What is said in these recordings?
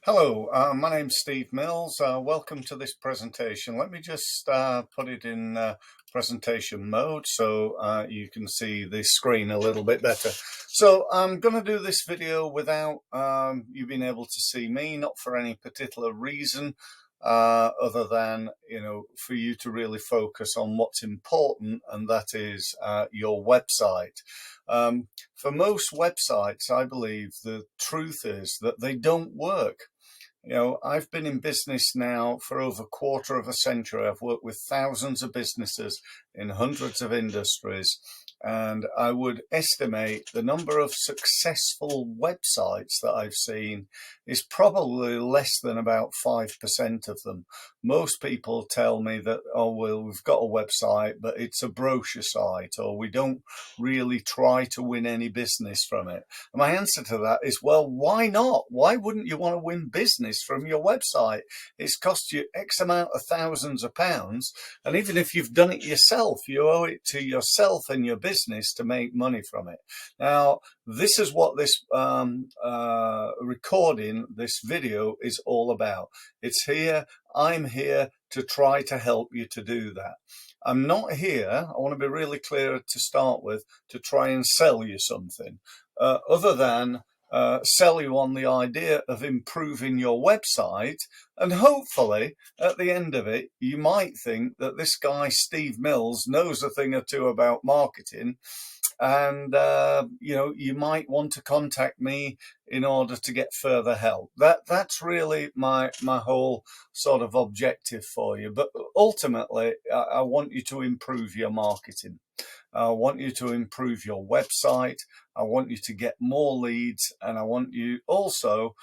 Hello, my name's Steve Mills. Welcome to this presentation. Let me just put it in presentation mode so you can see the screen a little bit better. So I'm going to do this video without you being able to see me, not for any particular reason other than, for you to really focus on what's important, and that is your website. For most websites, I believe the truth is that they don't work. I've been in business now for over a quarter of a century. I've worked with thousands of businesses in hundreds of industries, and I would estimate the number of successful websites that I've seen is probably less than about 5% of them. Most people tell me that, oh, well, we've got a website, but it's a brochure site, or we don't really try to win any business from it. And my answer to that is, well, why not? Why wouldn't you want to win business from your website? It's cost you X amount of thousands of pounds. And even if you've done it yourself, you owe it to yourself and your business to make money from it. Now, this is what this recording, this video is all about. It's here. I'm here to try to help you to do that. I'm not here, I want to be really clear to start with, to try and sell you something, other than sell you on the idea of improving your website. And hopefully at the end of it, you might think that this guy, Steve Mills, knows a thing or two about marketing. And, you might want to contact me in order to get further help. That's really my whole sort of objective for you. But ultimately, I want you to improve your marketing. I want you to improve your website. I want you to get more leads. And I want you also,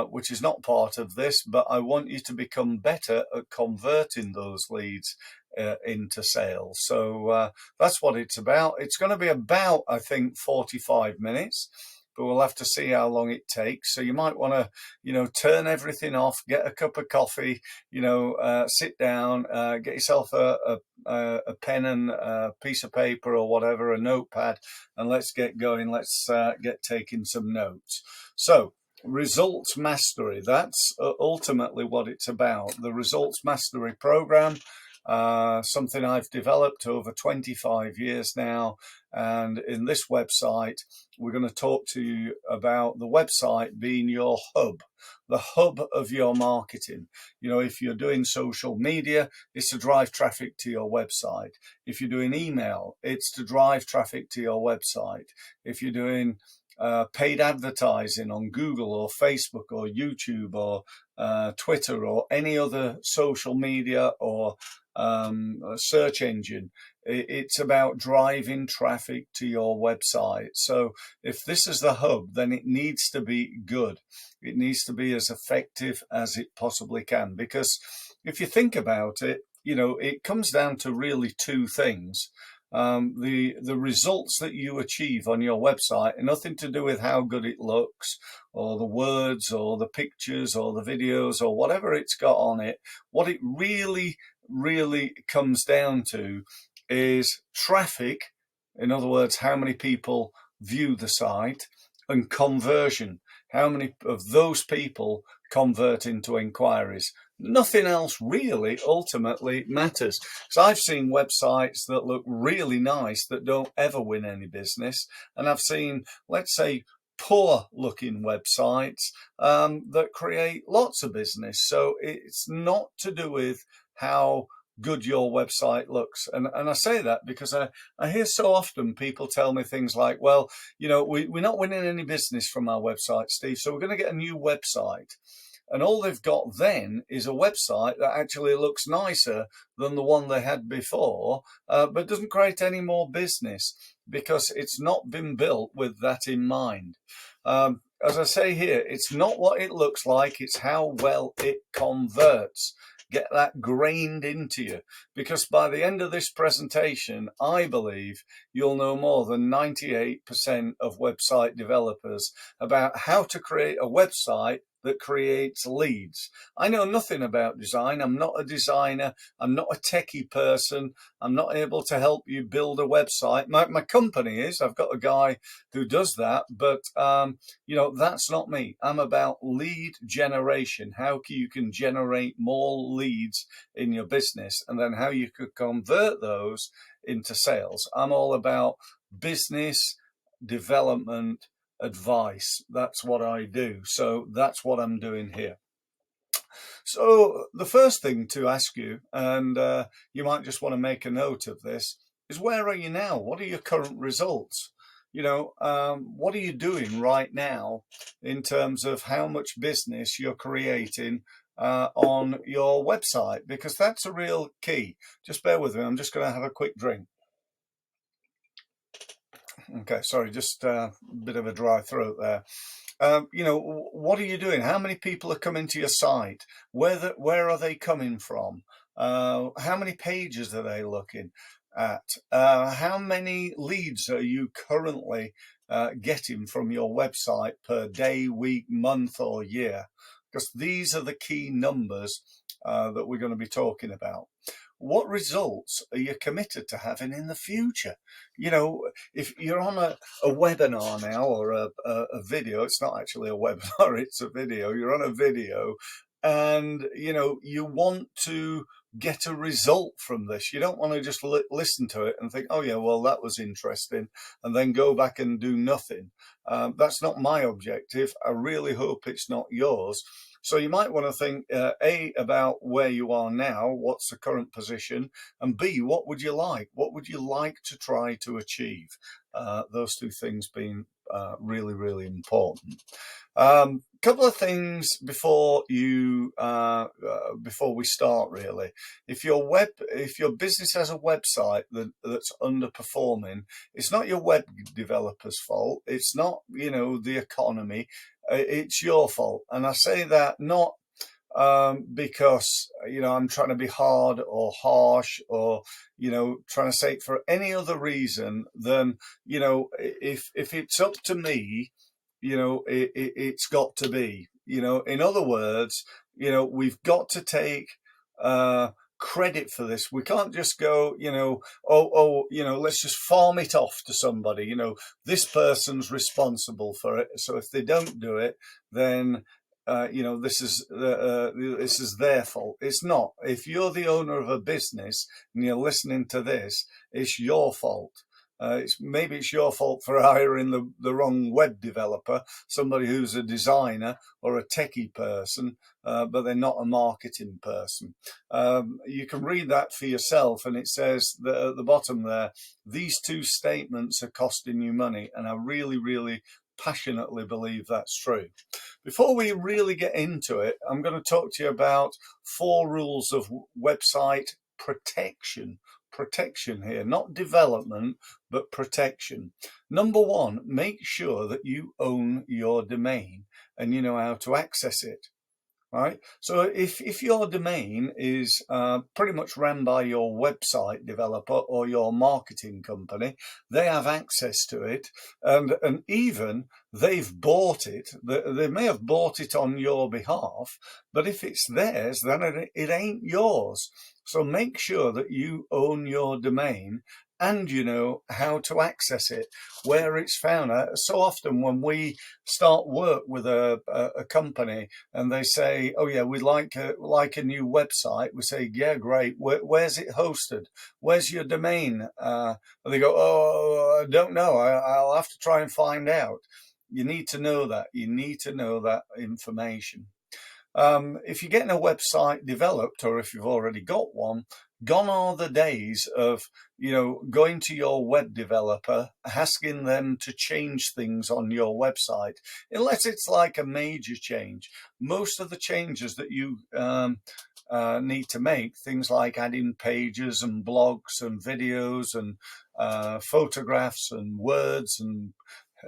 which is not part of this, but I want you to become better at converting those leads into sales. So that's what it's about. It's going to be about, I think, 45 minutes, but we'll have to see how long it takes. So you might want to, turn everything off, get a cup of coffee, sit down, get yourself a pen and a piece of paper or whatever, a notepad, and let's get going. Let's get taking some notes. So results mastery, that's ultimately what it's about. The results mastery program, something I've developed over 25 years now. And in this website, we're going to talk to you about the website being your hub, the hub of your marketing. If you're doing social media, it's to drive traffic to your website. If you're doing email, it's to drive traffic to your website. If you're doing paid advertising on Google or Facebook or YouTube or Twitter or any other social media or search engine, it's about driving traffic to your website. So if this is the hub, then it needs to be good. It needs to be as effective as it possibly can, because if you think about it, it comes down to really two things. The results that you achieve on your website are nothing to do with how good it looks or the words or the pictures or the videos or whatever it's got on it. What it really comes down to is traffic. In other words, how many people view the site, and conversion. How many of those people convert into inquiries? Nothing else really ultimately matters. So I've seen websites that look really nice that don't ever win any business. And I've seen, let's say, poor looking websites that create lots of business. So it's not to do with how good your website looks. And I say that because I hear so often people tell me things like, well, we're not winning any business from our website, Steve, so we're going to get a new website. And all they've got then is a website that actually looks nicer than the one they had before, but doesn't create any more business because it's not been built with that in mind. As I say here, it's not what it looks like, it's how well it converts. Get that grained into you, because by the end of this presentation, I believe you'll know more than 98% of website developers about how to create a website that creates leads. I know nothing about design. I'm not a designer. I'm not a techie person. I'm not able to help you build a website. My company is. I've got a guy who does that, but that's not me. I'm about lead generation, how you can generate more leads in your business, and then how you could convert those into sales. I'm all about business development advice. That's what I do. So that's what I'm doing here. So the first thing to ask you, and you might just want to make a note of this, is where are you now? What are your current results? What are you doing right now in terms of how much business you're creating on your website? Because that's a real key. Just bear with me. I'm just going to have a quick drink. Okay, sorry, just a bit of a dry throat there. What are you doing? How many people are coming to your site? Where are they coming from? How many pages are they looking at? How many leads are you currently getting from your website per day, week, month, or year? Because these are the key numbers that we're going to be talking about. What results are you committed to having in the future? If you're on a webinar now, or a video, it's not actually a webinar, it's a video. You're on a video and, you want to get a result from this. You don't want to just listen to it and think, oh yeah, well, that was interesting, and then go back and do nothing. That's not my objective. I really hope it's not yours. So you might want to think, A, about where you are now, what's the current position, and B, what would you like? What would you like to try to achieve? Those two things being really, really important. Couple of things before we start, really. If your business has a website that's underperforming, it's not your web developer's fault. It's not, the economy. It's your fault. And I say that not because, I'm trying to be hard or harsh, or, trying to say it for any other reason than, if it's up to me, it's got to be, in other words, we've got to take credit for this. We can't just go, let's just farm it off to somebody. This person's responsible for it. So if they don't do it, then this is their fault. It's not. If you're the owner of a business and you're listening to this, it's your fault. Maybe it's your fault for hiring the wrong web developer, somebody who's a designer or a techie person, but they're not a marketing person. You can read that for yourself, and it says that at the bottom there, these two statements are costing you money, and I really, really passionately believe that's true. Before we really get into it, I'm going to talk to you about 4 rules of website protection. Protection here, not development, but protection. Number 1, make sure that you own your domain and you know how to access it. Right. So if your domain is pretty much ran by your website developer or your marketing company, they have access to it, and even they've bought it. They may have bought it on your behalf, but if it's theirs, then it ain't yours. So make sure that you own your domain and you know how to access it, where it's found. So often when we start work with a company and they say, oh yeah, we'd like a new website, we say, yeah, great. Where's it hosted? Where's your domain? And they go, oh, I don't know. I'll have to try and find out. You need to know that. You need to know that information. If you're getting a website developed, or if you've already got one, gone are the days of, going to your web developer, asking them to change things on your website, unless it's like a major change. Most of the changes that you need to make, things like adding pages and blogs and videos and photographs and words and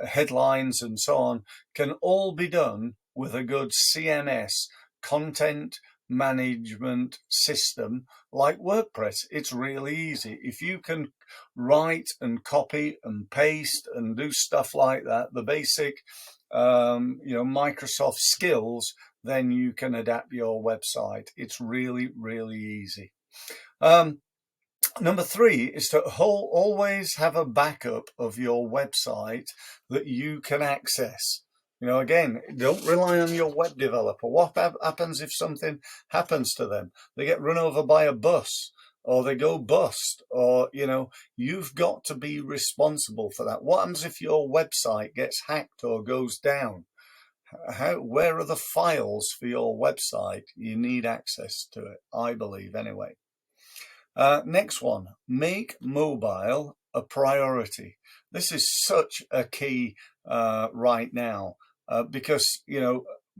headlines and so on, can all be done with a good CMS, content management system, like WordPress. It's really easy. If you can write and copy and paste and do stuff like that, the basic Microsoft skills, then you can adapt your website. It's really, really easy. Number 3 is to always have a backup of your website that you can access. Again, don't rely on your web developer. What happens if something happens to them? They get run over by a bus, or they go bust, or, you've got to be responsible for that. What happens if your website gets hacked or goes down? Where are the files for your website? You need access to it, I believe, anyway. Next one, make mobile a priority. This is such a key right now because,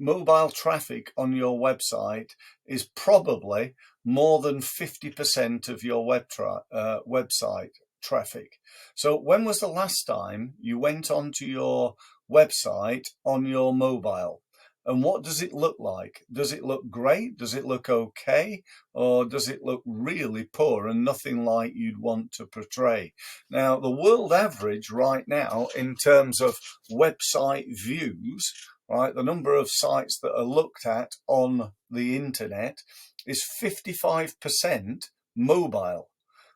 mobile traffic on your website is probably more than 50% of your website traffic. So when was the last time you went onto your website on your mobile? And what does it look like? Does it look great? Does it look okay? Or does it look really poor and nothing like you'd want to portray? Now, the world average right now in terms of website views, right, the number of sites that are looked at on the internet is 55% mobile.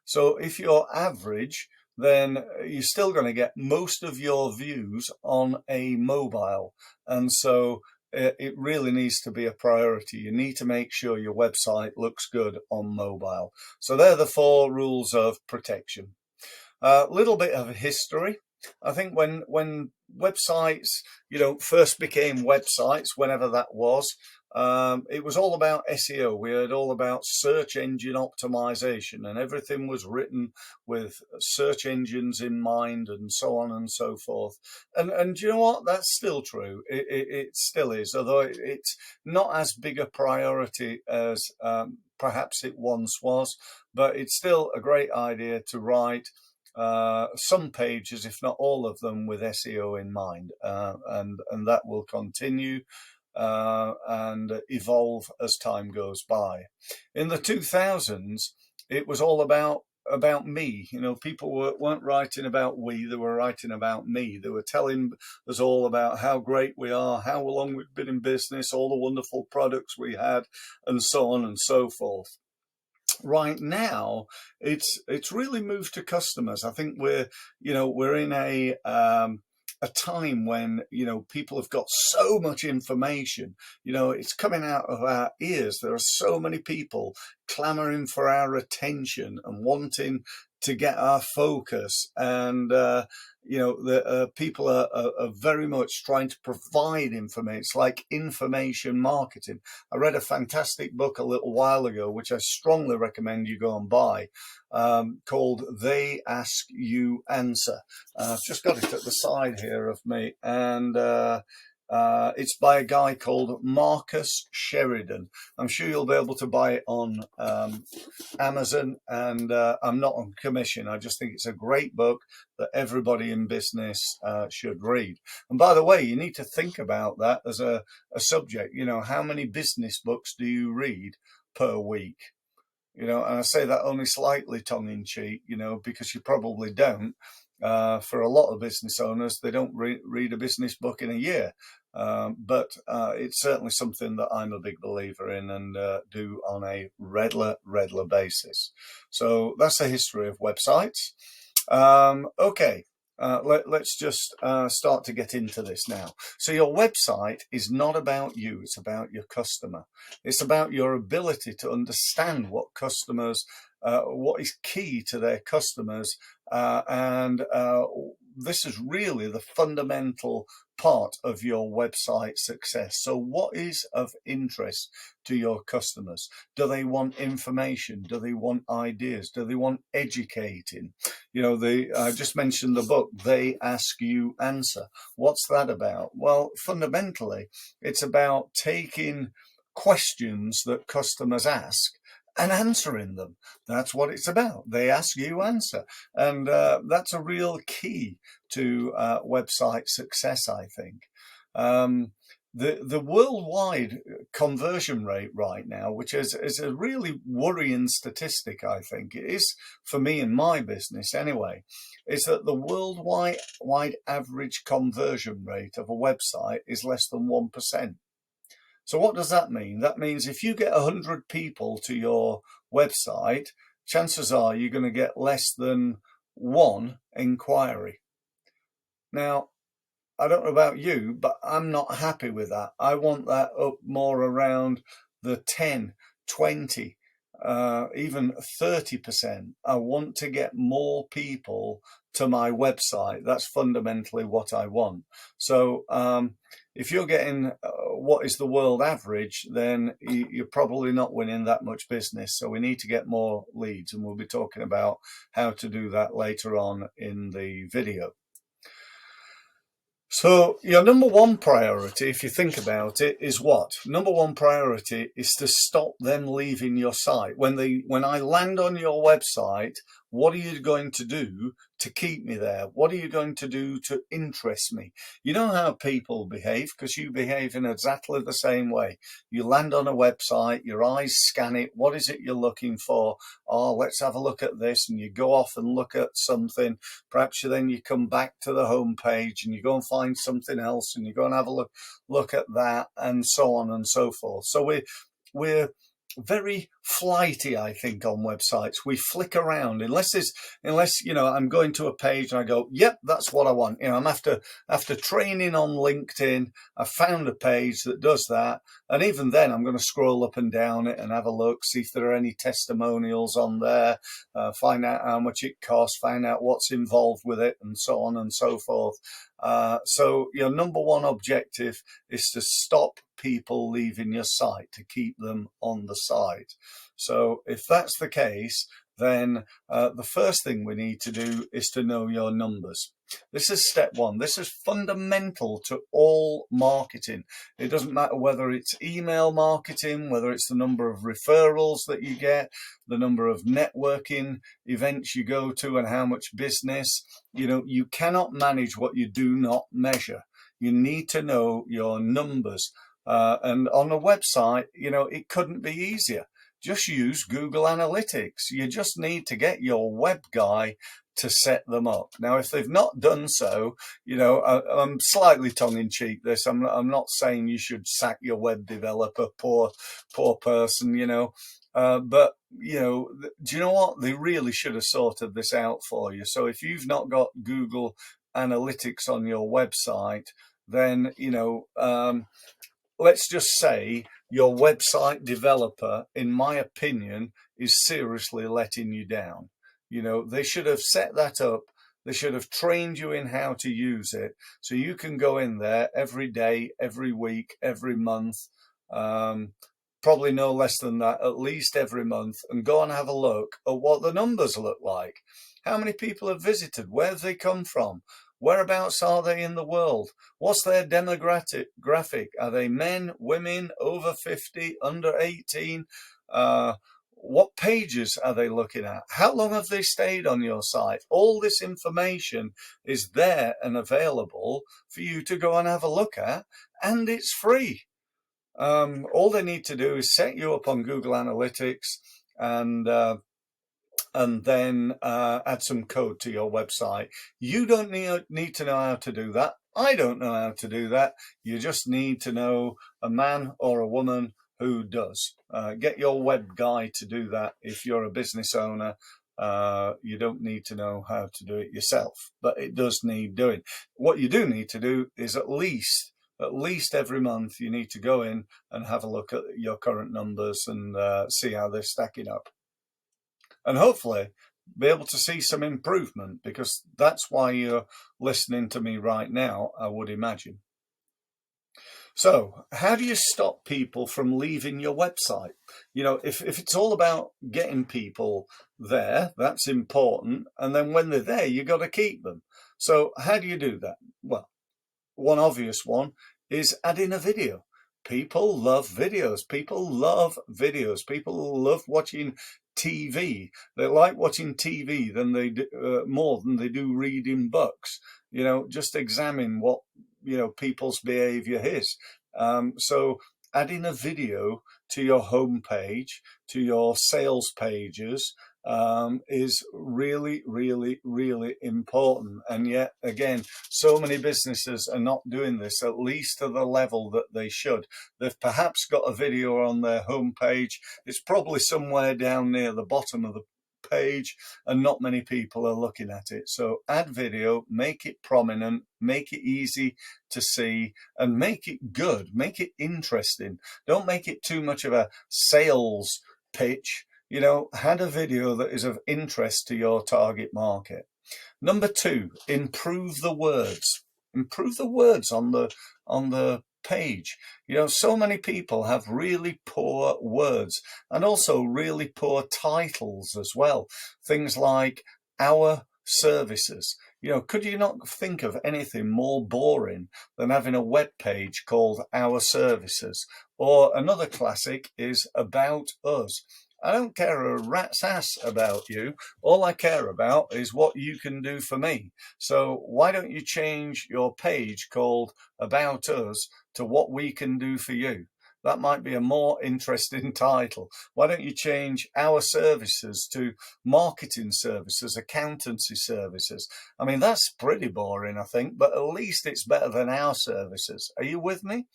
So if you're average, then you're still going to get most of your views on a mobile. And so it really needs to be a priority. You need to make sure your website looks good on mobile. So they're the 4 rules of protection. A little bit of history. I think when websites, first became websites, whenever that was, it was all about SEO. We heard all about search engine optimization, and everything was written with search engines in mind, and so on and so forth. And you know what? That's still true. It still is, although it's not as big a priority as perhaps it once was, but it's still a great idea to write some pages, if not all of them, with SEO in mind, and that will continue and evolve as time goes by. In the 2000s, it was all about me. People weren't writing about we, they were writing about me. They were telling us all about how great we are, how long we've been in business, all the wonderful products we had, and so on and so forth. Right now, it's really moved to customers. I think we're in a time when people have got so much information. It's coming out of our ears. There are so many people clamoring for our attention and wanting to get our focus, and the people are very much trying to provide information. It's like information marketing. I read a fantastic book a little while ago, which I strongly recommend you go and buy, called They Ask You Answer. I've just got it at the side here of me, and it's by a guy called Marcus Sheridan. I'm sure you'll be able to buy it on Amazon, and I'm not on commission. I just think it's a great book that everybody in business should read. And by the way, you need to think about that as a subject. How many business books do you read per week? And I say that only slightly tongue-in-cheek, because you probably don't. For a lot of business owners, they don't read a business book in a year. But it's certainly something that I'm a big believer in and do on a regular basis. So that's the history of websites. Okay. Let's just start to get into this now. So your website is not about you, it's about your customer. It's about your ability to understand what customers, what is key to their customers, and this is really the fundamental part of your website success. So what is of interest to your customers? Do they want information? Do they want ideas? Do they want educating? I just mentioned the book, They Ask You Answer. What's that about? Well, fundamentally, it's about taking questions that customers ask and answering them. That's what it's about. They ask, you answer. And that's a real key to website success, I think. The worldwide conversion rate right now, which is a really worrying statistic, I think, it is for me in my business anyway, is that the worldwide average conversion rate of a website is less than 1%. So what does that mean? That means if you get 100 people to your website, chances are you're going to get less than one inquiry. Now, I don't know about you, but I'm not happy with that. I want that up more around the 10, 20, even 30%. I want to get more people to my website. That's fundamentally what I want. So if you're getting what is the world average, then you're probably not winning that much business. So we need to get more leads, and we'll be talking about how to do that later on in the video. So your number one priority, if you think about it, is what? Number one priority is to stop them leaving your site. When I land on your website, what are you going to do to keep me there? What are you going to do to interest me? You know how people behave, because you behave in exactly the same way. You land on a website, your eyes scan it. What is it you're looking for? Oh, let's have a look at this. And you go off and look at something. Perhaps then you come back to the home page and you go and find something else and you go and have a look at that, and so on and so forth. So we're very flighty, I think, on websites. We flick around unless I'm going to a page and I go, yep, that's what I want. I'm after training on LinkedIn, I found a page that does that, and even then I'm going to scroll up and down it and have a look, see if there are any testimonials on there, find out how much it costs, find out what's involved with it, and so on and so forth. So your number one objective is to stop people leaving your site, to keep them on the site. So if that's the case, then the first thing we need to do is to know your numbers. This is step one. This is fundamental to all marketing. It doesn't matter whether it's email marketing, whether it's the number of referrals that you get, the number of networking events you go to, and how much business. You cannot manage what you do not measure. You need to know your numbers. And on a website, it couldn't be easier. Just use Google Analytics. You just need to get your web guy to set them up. Now, if they've not done so, I'm slightly tongue-in-cheek this. I'm not saying you should sack your web developer, poor person, but do you know what? They really should have sorted this out for you. So if you've not got Google Analytics on your website, then let's just say your website developer, in my opinion, is seriously letting you down. They should have set that up. They should have trained you in how to use it, so you can go in there every day, every week, every month, probably no less than that, at least every month, and go and have a look at what the numbers look like. How many people have visited? Where have they come from? Whereabouts are they in the world? What's their demographic? Are they men, women, over 50, under 18? What pages are they looking at? How long have they stayed on your site? All this information is there and available for you to go and have a look at, and it's free. All they need to do is set you up on Google Analytics and then add some code to your website. You don't need to know how to do that. I don't know how to do that. You just need to know a man or a woman who does. Get your web guy to do that. If you're a business owner, you don't need to know how to do it yourself, but it does need doing. What you do need to do is at least every month you need to go in and have a look at your current numbers and see how they're stacking up. And hopefully be able to see some improvement, because that's why you're listening to me right now, I would imagine. So how do you stop people from leaving your website? If it's all about getting people there, that's important. And then when they're there, you got to keep them. So how do you do that? Well, one obvious one is adding a video. People love videos. People love videos. People love watching TV. They like watching TV more than they do reading books. Just examine what people's behavior is. So adding a video to your home page, to your sales pages, is really, really, really important. And yet, again, so many businesses are not doing this, at least to the level that they should. They've perhaps got a video on their homepage. It's probably somewhere down near the bottom of the page, and not many people are looking at it. So add video, make it prominent, make it easy to see, and make it good, make it interesting. Don't make it too much of a sales pitch. You know, add a video that is of interest to your target market. Number 2, improve the words. Improve the words on the page. You know, so many people have really poor words, and also really poor titles as well. Things like our services. You know, could you not think of anything more boring than having a web page called Our Services? Or another classic is About Us. I don't care a rat's ass about you. All I care about is what you can do for me. So why don't you change your page called About Us to What We Can Do for You? That might be a more interesting title. Why don't you change Our Services to Marketing Services, Accountancy Services? I mean, that's pretty boring, I think, but at least it's better than Our Services. Are you with me?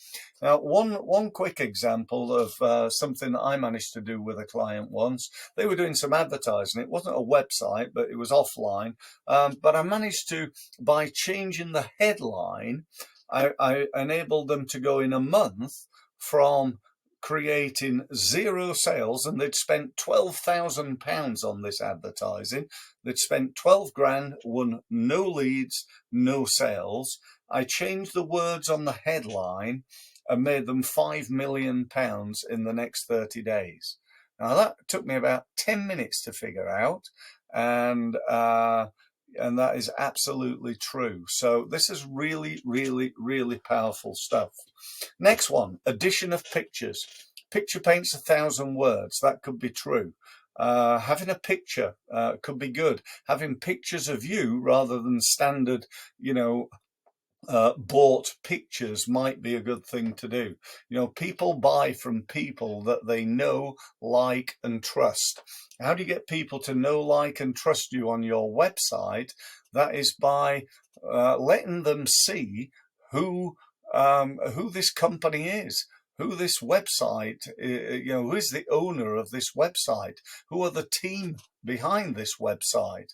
Now, one quick example of something that I managed to do with a client once. They were doing some advertising. It wasn't a website, but it was offline. But I managed to, by changing the headline, I enabled them to go in a month from creating 0 sales, and they'd spent £12,000 on this advertising. They'd spent 12 grand, won no leads, no sales. I changed the words on the headline and made them £5 million in the next 30 days. Now that took me about 10 minutes to figure out, and that is absolutely true. So this is really, really, really powerful stuff. Next one, addition of pictures. Picture paints 1,000 words. That could be true. Having a picture could be good. Having pictures of you rather than standard, you know, bought pictures might be a good thing to do. You know, people buy from people that they know, like, and trust. How do you get people to know, like, and trust you on your website? That is by letting them see who this company is, who this website, you know, who is the owner of this website, who are the team behind this website.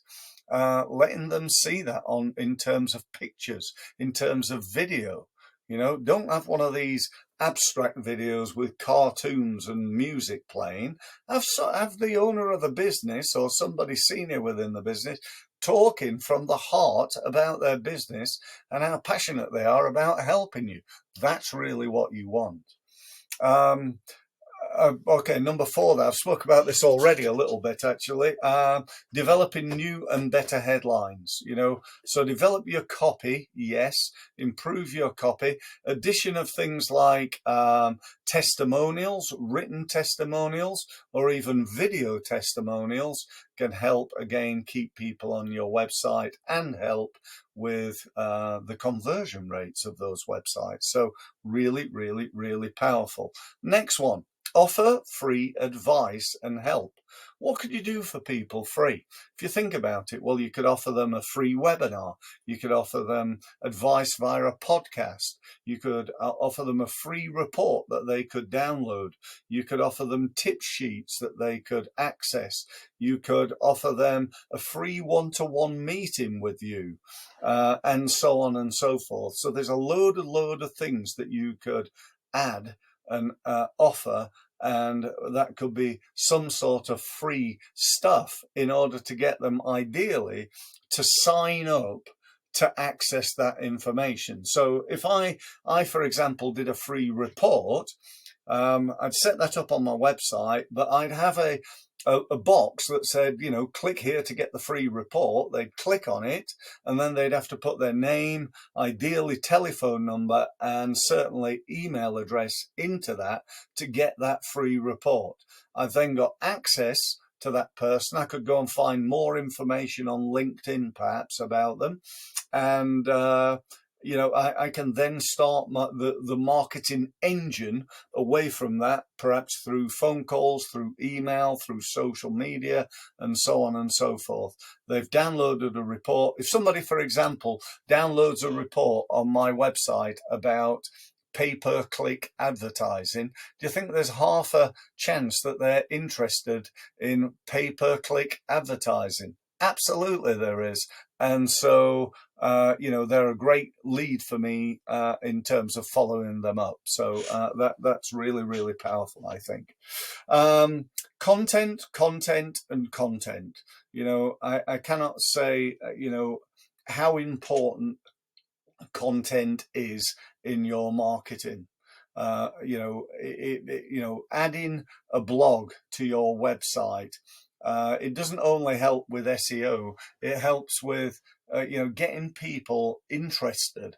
Letting them see that in terms of pictures, in terms of video. You know, don't have one of these abstract videos with cartoons and music playing. Have the owner of the business or somebody senior within the business talking from the heart about their business and how passionate they are about helping you. That's really what you want. Okay, number 4 there. I've spoke about this already a little bit, actually. Developing new and better headlines, you know. So develop your copy, yes. Improve your copy. Addition of things like testimonials, written testimonials, or even video testimonials can help, again, keep people on your website and help with the conversion rates of those websites. So really, really, really powerful. Next one. Offer free advice and help. What could you do for people free? If you think about it, well, you could offer them a free webinar. You could offer them advice via a podcast. You could offer them a free report that they could download. You could offer them tip sheets that they could access. You could offer them a free one-to-one meeting with you, and so on and so forth. So there's a load of things that you could add and offer, and that could be some sort of free stuff in order to get them ideally to sign up to access that information. So if I for example did a free report, I'd set that up on my website, but I'd have a box that said, you know, click here to get the free report. They'd click on it, and then they'd have to put their name, ideally telephone number, and certainly email address into that to get that free report. I've then got access to that person. I could go and find more information on LinkedIn perhaps about them, and I can then start the marketing engine away from that, perhaps through phone calls, through email, through social media, and so on and so forth. They've downloaded a report. If somebody, for example, downloads a report on my website about pay-per-click advertising, do you think there's half a chance that they're interested in pay-per-click advertising? Absolutely there is. And so, they're a great lead for me in terms of following them up. So that's really, really powerful, I think. Content, content, and content. I cannot say, how important content is in your marketing. Adding a blog to your website, it doesn't only help with SEO, it helps with getting people interested,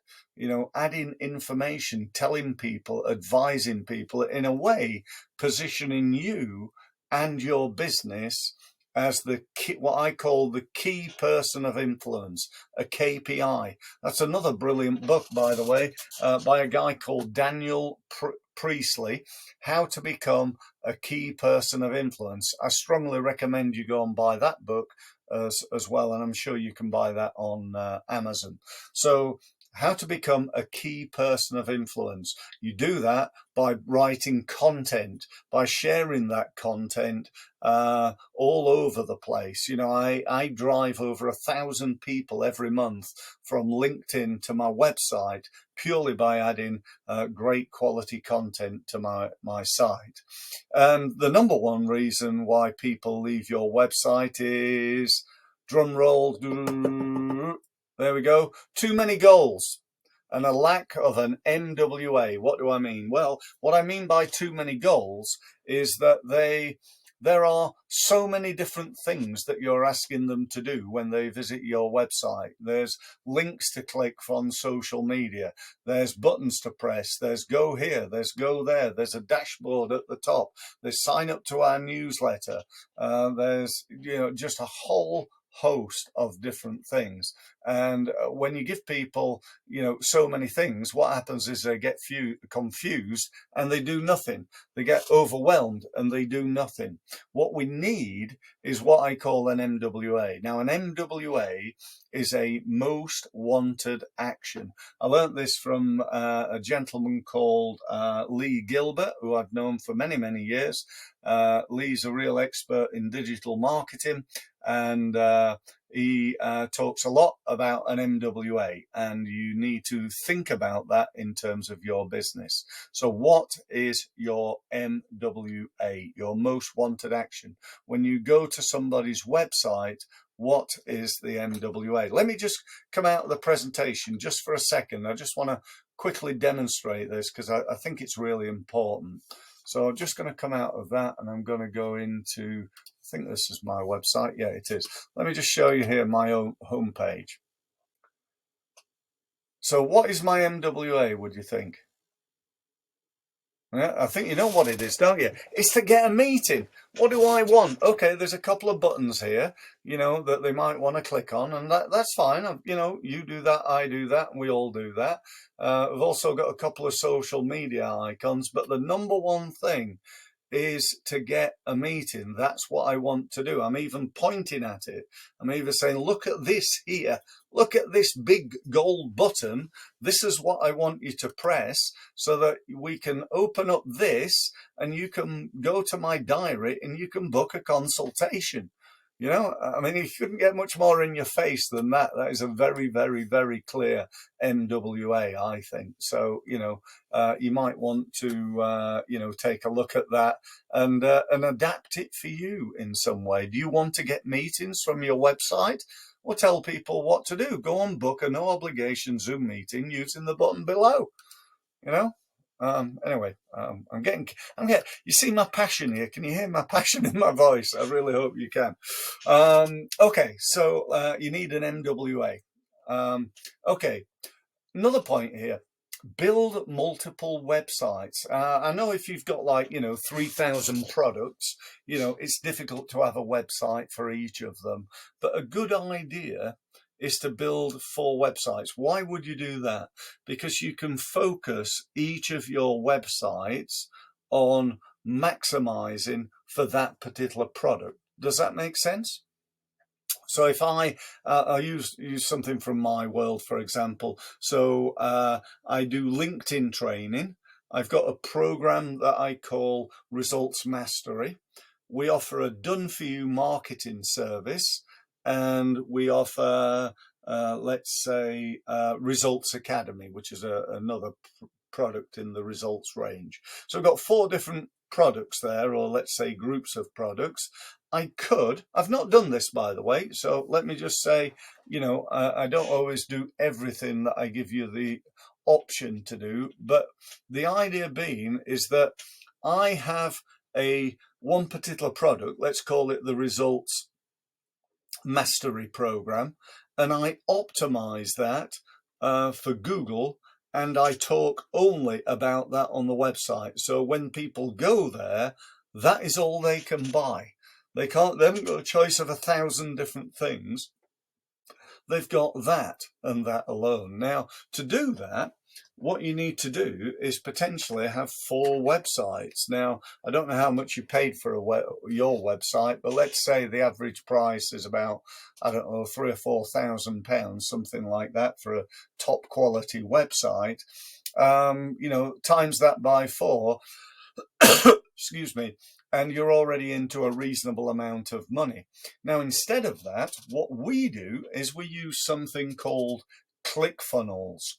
adding information, telling people, advising people, in a way positioning you and your business as the key, what I call the key person of influence, a KPI. That's another brilliant book, by the way, by a guy called Daniel Priestley, How to Become a Key Person of Influence. I strongly recommend you go and buy that book as well, and I'm sure you can buy that on Amazon. So, how to become a key person of influence. You do that by writing content, by sharing that content all over the place. I drive over 1,000 people every month from LinkedIn to my website purely by adding great quality content to my site. And the number one reason why people leave your website is, drum roll, there we go, too many goals and a lack of an MWA. What do I mean? Well, what I mean by too many goals is that there are so many different things that you're asking them to do when they visit your website. There's links to click from social media. There's buttons to press. There's go here. There's go there. There's a dashboard at the top. There's sign up to our newsletter. There's just a whole host of different things. And when you give people so many things, what happens is they get confused and they do nothing. They get overwhelmed and they do nothing. What we need is what I call an MWA. Now, an MWA is a most wanted action. I learned this from a gentleman called Lee Gilbert, who I've known for many, many years. Lee's a real expert in digital marketing, and he talks a lot about an MWA, and you need to think about that in terms of your business. So what is your MWA, your most wanted action? When you go to somebody's website, what is the MWA? Let me just come out of the presentation just for a second. I just want to quickly demonstrate this because I think it's really important. So I'm just going to come out of that and I'm going to go into, I think this is my website. Yeah, it is. Let me just show you here my own homepage. So what is my MWA, would you think? Yeah, I think you know what it is, don't you? It's to get a meeting. What do I want? Okay, there's a couple of buttons here, that they might want to click on, and that's fine. You do that, I do that, and we all do that. We've also got a couple of social media icons, but the number one thing is to get a meeting. That's what I want to do. I'm even pointing at it. I'm even saying, look at this here. Look at this big gold button. This is what I want you to press so that we can open up this and you can go to my diary and you can book a consultation. You couldn't get much more in your face than that. That is a very, very, very clear MWA, I think. So, you might want to, take a look at that and adapt it for you in some way. Do you want to get meetings from your website? Or tell people what to do? Go and book a no obligation Zoom meeting using the button below. Anyway, I'm getting, you see my passion here. Can you hear my passion in my voice? I really hope you can. Okay, so you need an MWA. Okay, another point here. Build multiple websites. I know if you've got 3,000 products, it's difficult to have a website for each of them. But a good idea is to build 4 websites. Why would you do that? Because you can focus each of your websites on maximizing for that particular product. Does that make sense? So if I use something from my world, for example, so I do LinkedIn training. I've got a program that I call Results Mastery. We offer a done-for-you marketing service, and we offer, let's say, Results Academy, which is another product in the results range. So I've got 4 different products there, or let's say groups of products. I've not done this, by the way, so let me just say, you know, I don't always do everything that I give you the option to do, but the idea being is that I have one particular product, let's call it the Results Mastery Program, and I optimize that for Google, and I talk only about that on the website. So when people go there, that is all they can buy. They haven't got a choice of 1,000 different things. They've got that and that alone. Now, to do that, what you need to do is potentially have 4 websites. Now, I don't know how much you paid for your website, but let's say the average price is about, I don't know, £3,000 or £4,000, something like that, for a top quality website. You know, times that by 4, excuse me, and you're already into a reasonable amount of money. Now, instead of that, what we do is we use something called ClickFunnels.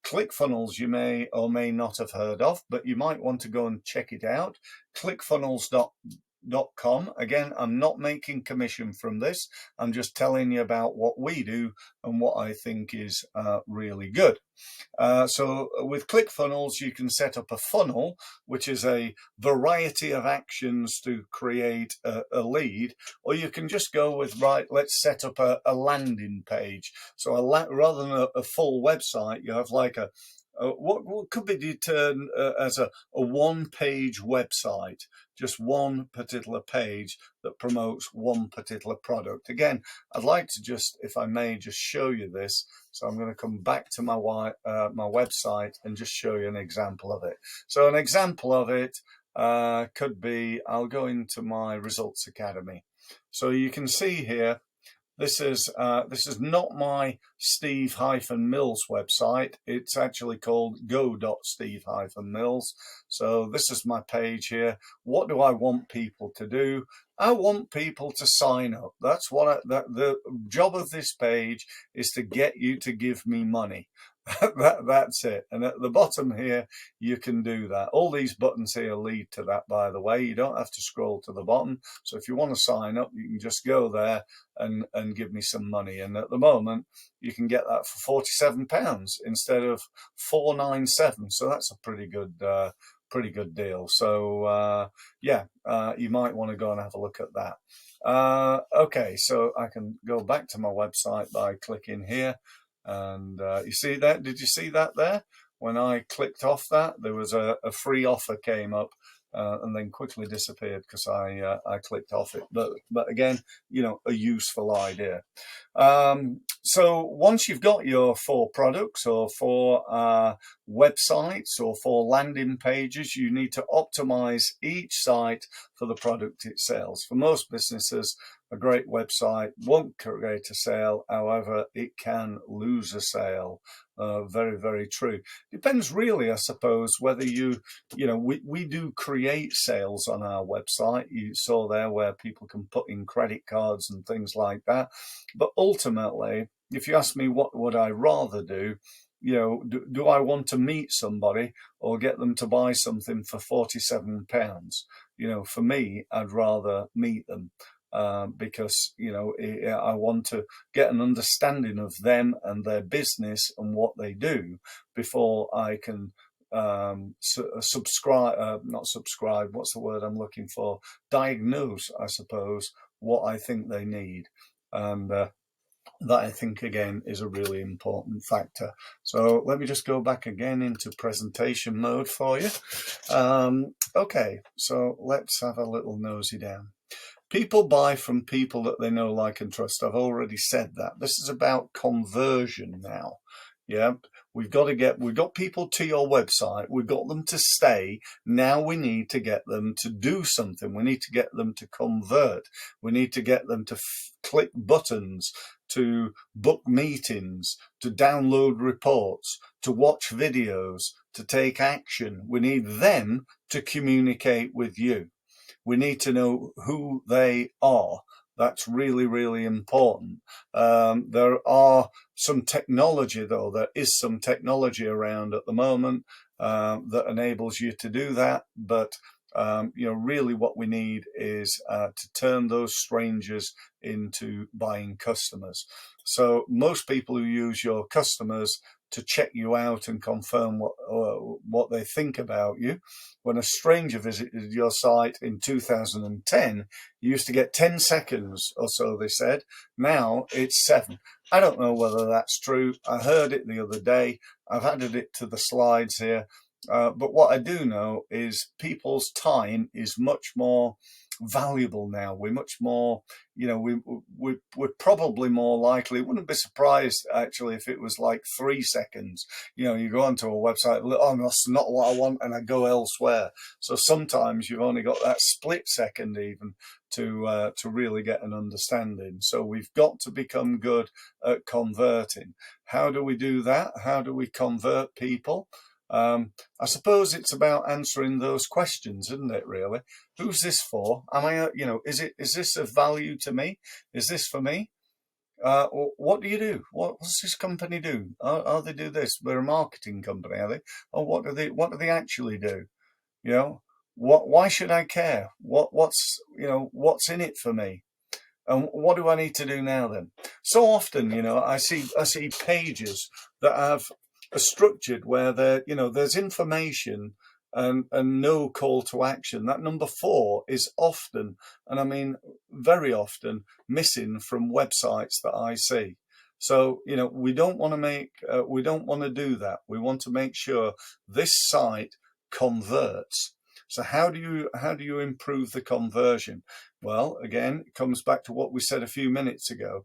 ClickFunnels you may or may not have heard of, but you might want to go and check it out. ClickFunnels.com. Again, I'm not making commission from this. I'm just telling you about what we do and what I think is really good. So with ClickFunnels, you can set up a funnel, which is a variety of actions to create a lead, or you can just go with, right, let's set up a landing page. So rather than a full website, you have like what could be termed as a one-page website, just one particular page that promotes one particular product. Again, I'd like to just, if I may, just show you this. So I'm going to come back to my website and just show you an example of it. So an example of it could be, I'll go into my Results Academy. So you can see here, this is not my Steve-Mills website. It's actually called go.steve-mills. So this is my page here. What do I want people to do? I want people to sign up. That's what the job of this page is, to get you to give me money. That's it. And at the bottom here, you can do that. All these buttons here lead to that, by the way. You don't have to scroll to the bottom. So if you want to sign up, you can just go there and give me some money. And at the moment, you can get that for £47 instead of £4.97. So that's a pretty good deal. So yeah, you might want to go and have a look at that. Okay, so I can go back to my website by clicking here. And you see that? Did you see that there? When I clicked off that, there was a free offer came up and then quickly disappeared because I clicked off it. But again, you know, a useful idea. So once you've got your 4 products or 4 websites or 4 landing pages, you need to optimize each site for the product it sells. For most businesses, a great website won't create a sale. However, it can lose a sale. Very, very true. Depends really, I suppose, whether you know, we do create sales on our website. You saw there where people can put in credit cards and things like that. But ultimately, if you ask me what would I rather do, you know, do I want to meet somebody or get them to buy something for £47? You know, for me, I'd rather meet them. Because, you know, I want to get an understanding of them and their business and what they do before I can diagnose, I suppose, what I think they need. And that, I think, again, is a really important factor. So let me just go back again into presentation mode for you. Okay, so let's have a little nosy down. People buy from people that they know, like, and trust. I've already said that. This is about conversion now. Yeah, we've got people to your website. We've got them to stay. Now we need to get them to do something. We need to get them to convert. We need to get them to click buttons, to book meetings, to download reports, to watch videos, to take action. We need them to communicate with you. We need to know who they are. That's really, really important. There are some technology, though. There is some technology around at the moment that enables you to do that. But really what we need is to turn those strangers into buying customers. So most people who use your customers to check you out and confirm what they think about you. When a stranger visited your site in 2010, you used to get 10 seconds or so, they said. Now it's 7. I don't know whether that's true. I heard it the other day. I've added it to the slides here. But what I do know is people's time is much more valuable now. We're much more, we're probably more likely. Wouldn't be surprised actually if it was like 3 seconds. You go onto a website, oh, that's not what I want, and I go elsewhere. So sometimes you've only got that split second even to really get an understanding. So we've got to become good at converting. How do we do that? How do we convert people? I suppose it's about answering those questions, isn't it, really? Who's this for? Am I, is this of value to me? Is this for me? What do you do? What does this company do? Oh, they do this. They're a marketing company, are they? Oh, what do they actually do? Why should I care? What's in it for me? And what do I need to do now then? So often, I see pages that have are structured where there's information and no call to action. That number 4 is often, and I mean very often, missing from websites that I see. So we don't want to do that. We want to make sure this site converts. So how do you improve the conversion? Well, again, it comes back to what we said a few minutes ago.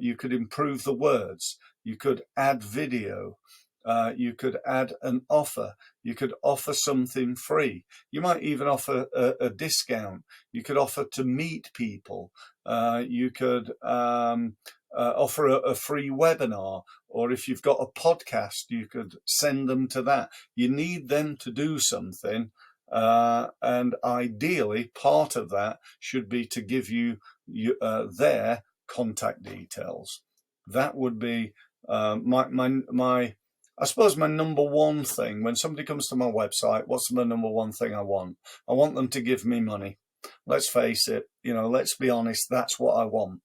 You could improve the words. You could add video. You could add an offer. You could offer something free. You might even offer a discount. You could offer to meet people. You could offer a free webinar, or if you've got a podcast, you could send them to that. You need them to do something. And ideally, part of that should be to give you their contact details. That would be I suppose my number one thing. When somebody comes to my website, what's the number one thing I want? I want them to give me money. Let's face it, let's be honest, that's what I want.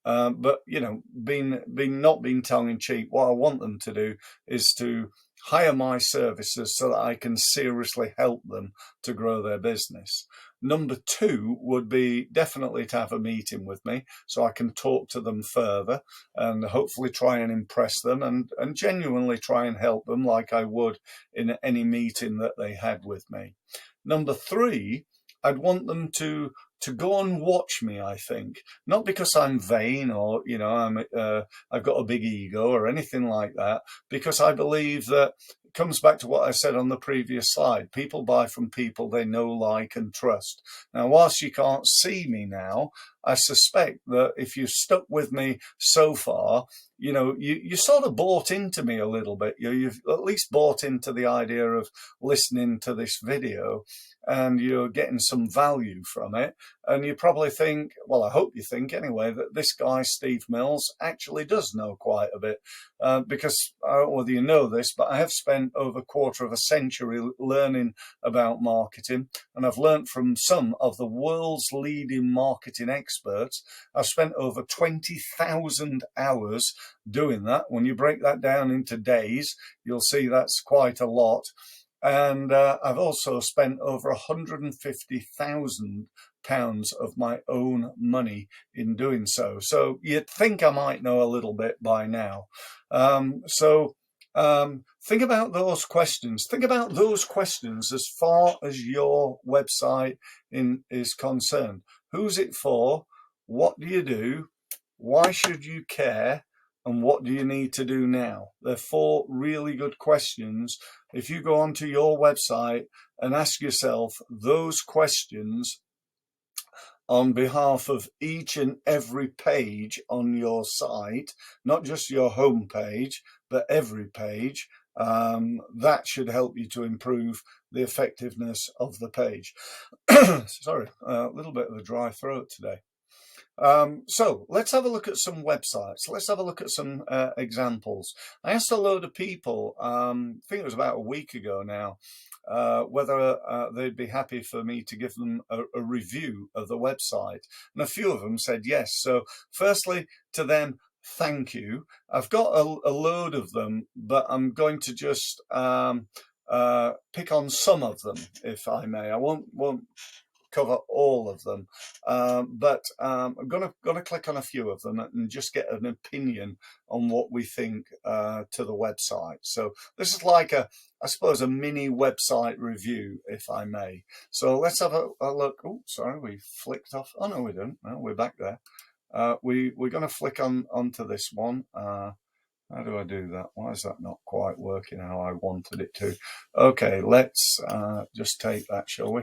But not being tongue in cheek, what I want them to do is to hire my services so that I can seriously help them to grow their business. Number 2 would be definitely to have a meeting with me so I can talk to them further and hopefully try and impress them and genuinely try and help them like I would in any meeting that they had with me. Number 3, I'd want them to go and watch me, I think. Not because I'm vain or, I've got a big ego or anything like that, because I believe that it comes back to what I said on the previous slide. People buy from people they know, like, and trust. Now, whilst you can't see me now, I suspect that if you've stuck with me so far, you sort of bought into me a little bit. You've at least bought into the idea of listening to this video, and you're getting some value from it. And you probably think, well, I hope you think anyway, that this guy, Steve Mills, actually does know quite a bit. Because I don't know whether you know this, but I have spent over a quarter of a century learning about marketing, and I've learned from some of the world's leading marketing experts. I've spent over 20,000 hours doing that. When you break that down into days, you'll see that's quite a lot. And I've also spent over £150,000 of my own money in doing so. So you'd think I might know a little bit by now. So Think about those questions. Think about those questions as far as your website is concerned. Who's it for? What do you do? Why should you care? And what do you need to do now? They're 4 really good questions. If you go onto your website and ask yourself those questions on behalf of each and every page on your site, not just your home page, but every page, that should help you to improve the effectiveness of the page. Sorry, a little bit of a dry throat today. So let's have a look at some websites. Let's have a look at some examples. I asked a load of people, I think it was about a week ago now, whether they'd be happy for me to give them a review of the website. And a few of them said yes. So firstly, to them, thank you. I've got a load of them, but I'm going to just pick on some of them, if I may. I won't cover all of them, but I'm gonna click on a few of them and just get an opinion on what we think to the website. So this is like I suppose a mini website review, if I may. So let's have a look. Oh, sorry, we flicked off. Oh no, we didn't. No, we're back there. We're going to flick onto this one. How do I do that? Why is that not quite working how I wanted it to? Okay, let's just take that, shall we?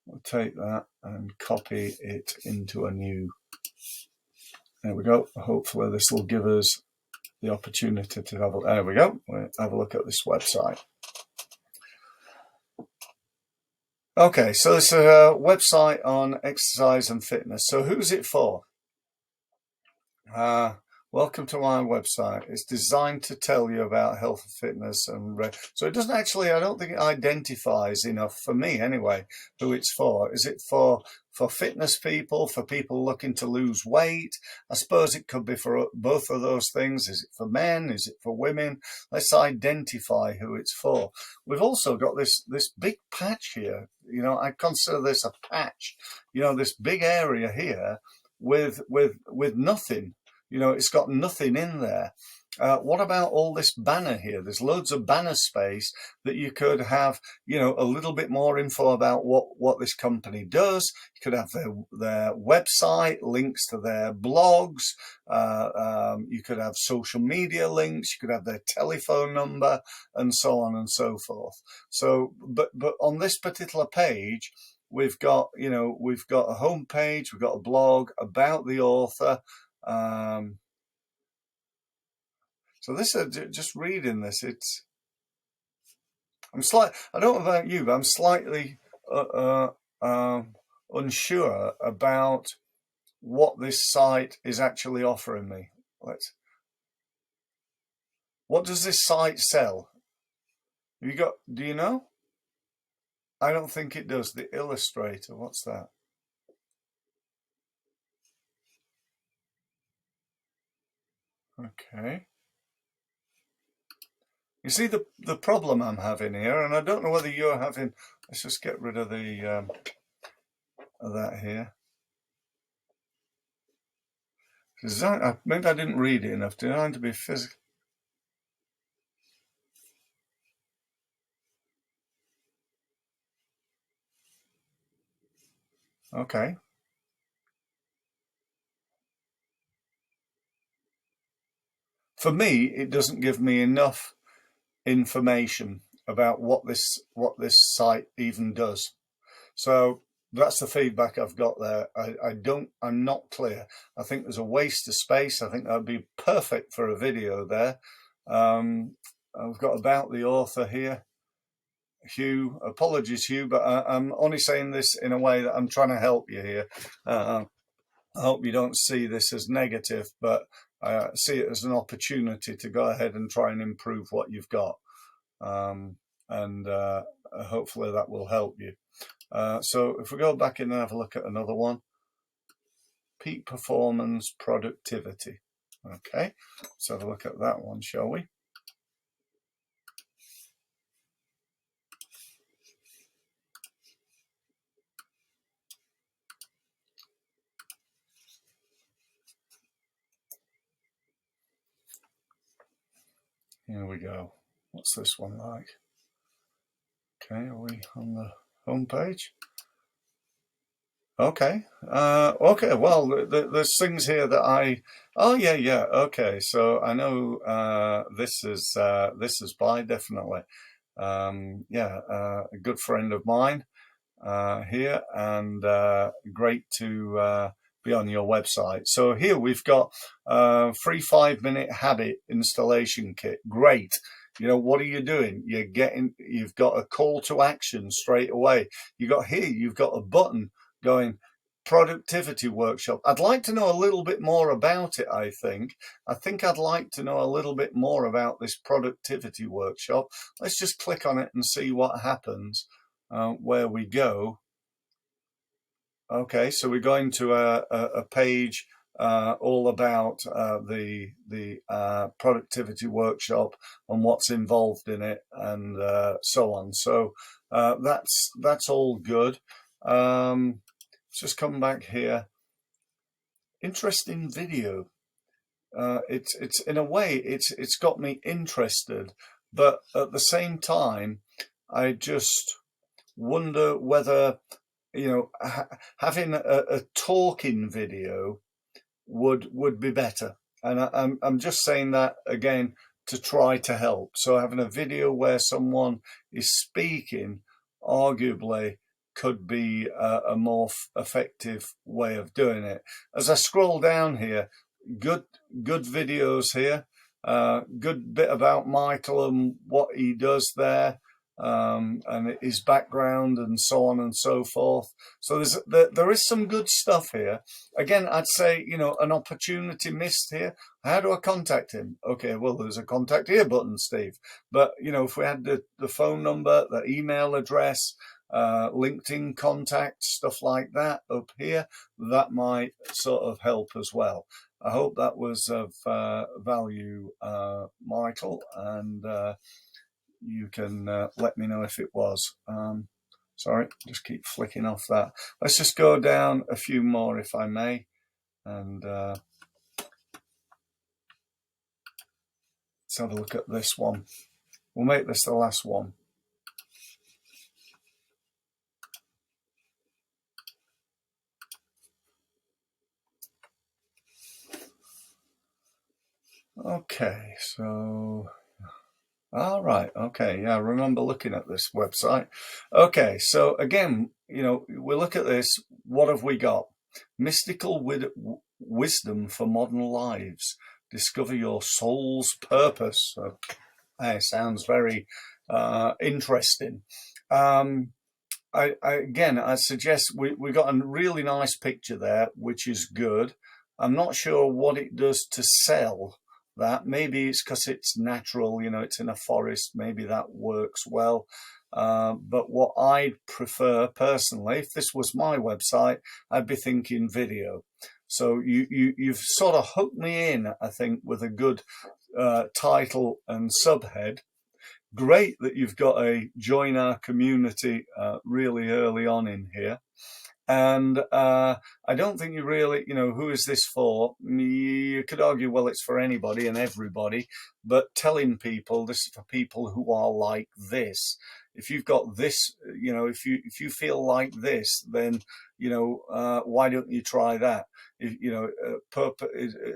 We'll take that and copy it into a new. There we go. Hopefully this will give us the opportunity to have a, there we go. We'll have a look at this website. Okay, so it's a website on exercise and fitness. So who's it for? Welcome to my website. It's designed to tell you about health and fitness, and so it doesn't actually, I don't think it identifies enough, for me anyway, who it's for. Is it for fitness people, for people looking to lose weight? I suppose it could be for both of those things. Is it for men? Is it for women? Let's identify who it's for. We've also got this big patch here. You know, I consider this a patch. You know, this big area here with nothing. You know, it's got nothing in there. What about all this banner here? There's loads of banner space that you could have, you know, a little bit more info about what this company does. You could have their website, links to their blogs. You could have social media links. You could have their telephone number, and so on and so forth. So, but on this particular page, we've got, you know, we've got a home page, we've got a blog about the author. So this, just reading this, I don't know about you, but I'm slightly unsure about what this site is actually offering me. What does this site sell? Do you know? I don't think it does. The Illustrator, what's that? Okay. You see the problem I'm having here, and I don't know whether you're having. Let's just get rid of the of that here. Maybe I didn't read it enough. Designed to be physical. Okay. For me, it doesn't give me enough information about what this site even does. So that's the feedback I've got there. I'm not clear. I think there's a waste of space. I think that'd be perfect for a video there. I've got about the author here. Hugh, apologies, Hugh, but I'm only saying this in a way that I'm trying to help you here. I hope you don't see this as negative, but I see it as an opportunity to go ahead and try and improve what you've got. And hopefully that will help you. So if we go back in and have a look at another one, peak performance productivity. Okay, let's have a look at that one, shall we? Here we go. What's this one like? Okay, are we on the home page? Okay. Okay. Well, there's things here that I. Oh yeah, yeah. Okay. So I know this is by definitely. Yeah, a good friend of mine here, and great to be on your website. So here we've got free 5-minute habit installation kit. Great. You know, what are you doing? You've got a call to action straight away. You've got a button going productivity workshop. I'd like to know a little bit more about it. I think I'd like to know a little bit more about this productivity workshop. Let's just click on it and see what happens. Where we go. Okay, so we're going to a page all about the productivity workshop and what's involved in it, and so on. So that's all good. Let's just come back here. Interesting video. It's in a way it's got me interested, but at the same time, I just wonder whether, you know, having a talking video would be better. And I'm just saying that again to try to help. So having a video where someone is speaking arguably could be a more effective way of doing it. As I scroll down here, good videos here. Good bit about Michael and what he does there. And his background and so on and so forth. So there is some good stuff here. Again, I'd say, you know, an opportunity missed here. How do I contact him? Okay, well, there's a contact here button, Steve. But, you know, if we had the phone number, the email address, LinkedIn contact, stuff like that up here, that might sort of help as well. I hope that was of value, Michael, and you can let me know if it was. Sorry, just keep flicking off that. Let's just go down a few more, if I may, and let's have a look at this one. We'll make this the last one. Okay, so all right. Okay. Yeah. I remember looking at this website. Okay. So again, you know, we look at this. What have we got? Mystical wisdom for modern lives. Discover your soul's purpose. So, hey, sounds very interesting. I suggest we got a really nice picture there, which is good. I'm not sure what it does to sell that. Maybe it's because it's natural, you know, it's in a forest. Maybe that works well. But what I'd prefer personally, if this was my website, I'd be thinking video. So you've sort of hooked me in, I think, with a good title and subhead. Great that you've got a join our community really early on in here. And I don't think you really, you know, who is this for? You could argue, well, it's for anybody and everybody, but telling people this is for people who are like this. If you've got this, you know, if you feel like this, then, you know, why don't you try that? You know,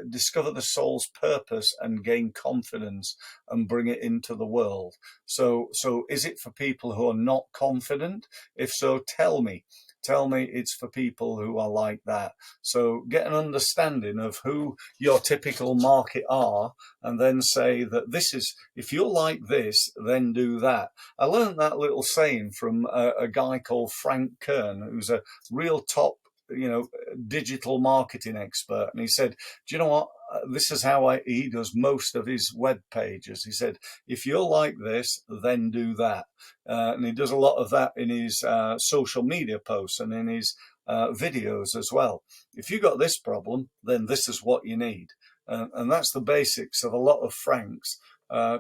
discover the soul's purpose and gain confidence and bring it into the world. So is it for people who are not confident? If so, tell me it's for people who are like that. So get an understanding of who your typical market are, and then say that this is, if you're like this, then do that. I learned that little saying from a guy called Frank Kern, who's a real top, you know, digital marketing expert. And he said, do you know what? This is how he does most of his web pages. He said, if you're like this, then do that. And he does a lot of that in his social media posts and in his videos as well. If you got this problem, then this is what you need. And that's the basics of a lot of Frank's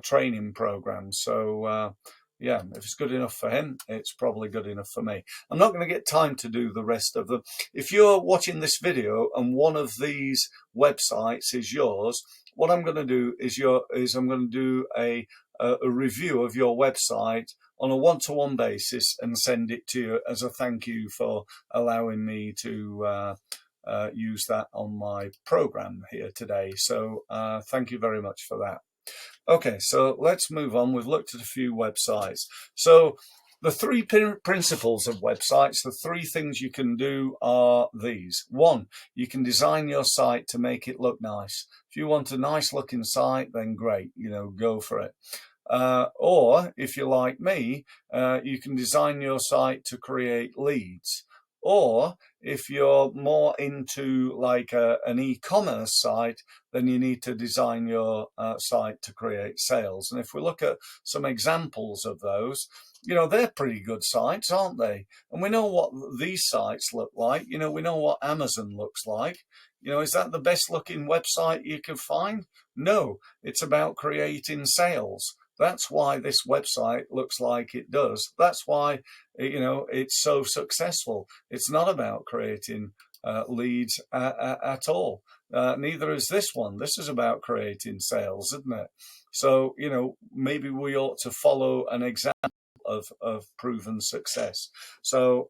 training programs. So, yeah, if it's good enough for him, it's probably good enough for me. I'm not going to get time to do the rest of them. If you're watching this video and one of these websites is yours, what I'm going to do is I'm going to do a review of your website on a one-to-one basis and send it to you as a thank you for allowing me to use that on my program here today. So thank you very much for that. Okay, so let's move on. We've looked at a few websites. So the three principles of websites, the three things you can do are these. One, you can design your site to make it look nice. If you want a nice looking site, then great, go for it. Or if you're like me, you can design your site to create leads. Or if you're more into like an e-commerce site, then you need to design your site to create sales. And if we look at some examples of those, they're pretty good sites, aren't they? And we know what these sites look like. We know what Amazon looks like. Is that the best looking website you can find? No, it's about creating sales. That's why this website looks like it does. That's why, it's so successful. It's not about creating leads at all. Neither is this one. This is about creating sales, isn't it? So, maybe we ought to follow an example of proven success. So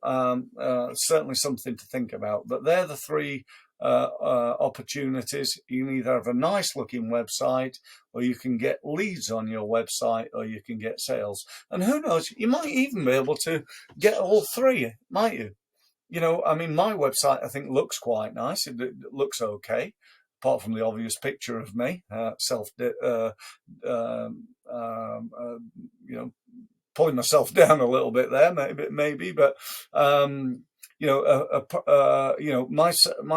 certainly something to think about. But they're the three opportunities. You can either have a nice looking website, or you can get leads on your website, or you can get sales. And who knows, you might even be able to get all three, might you? My website I think looks quite nice. It looks okay, apart from the obvious picture of me, pulling myself down a little bit there, maybe, but my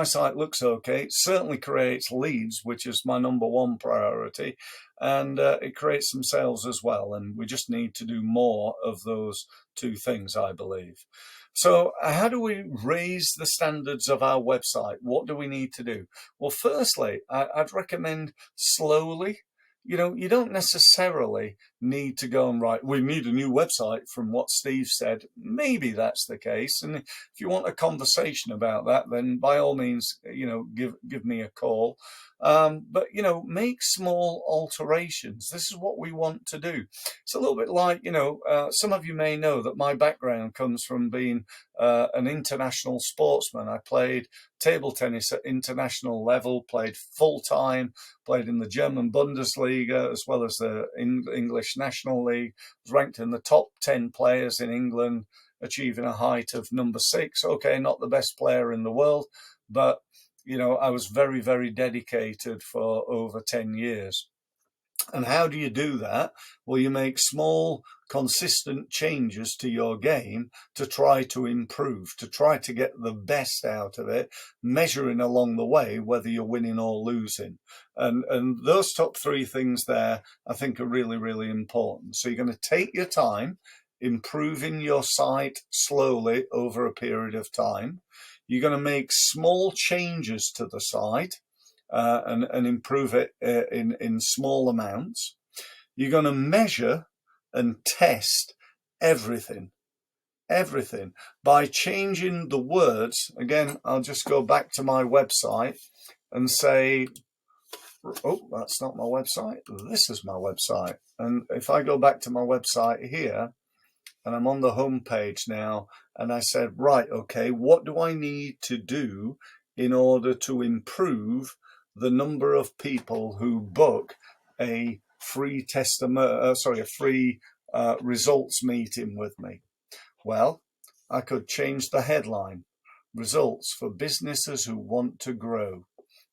site looks okay. It certainly creates leads, which is my number one priority, and it creates some sales as well. And we just need to do more of those two things, I believe. So how do we raise the standards of our website? What do we need to do? Well, firstly, I'd recommend slowly. You don't necessarily need to go and write, we need a new website from what Steve said. Maybe that's the case. And if you want a conversation about that, then by all means, give me a call. But, make small alterations. This is what we want to do. It's a little bit like, some of you may know that my background comes from being an international sportsman. I played table tennis at international level, played full-time, played in the German Bundesliga as well as the English National League, was ranked in the top 10 players in England, achieving a height of number 6. Okay, not the best player in the world, but I was very, very dedicated for over 10 years. And how do you do that? Well, you make small, consistent changes to your game to try to improve, to try to get the best out of it, measuring along the way whether you're winning or losing. And those top three things there, I think, are really, really important. So you're going to take your time, improving your site slowly over a period of time. You're going to make small changes to the site. And improve it in small amounts. You're going to measure and test everything by changing the words. Again, I'll just go back to my website and say, oh, that's not my website. This is my website. And if I go back to my website here, and I'm on the home page now, and I said, right, okay, what do I need to do in order to improve the number of people who book a free results meeting with me? Well, I could change the headline: results for businesses who want to grow.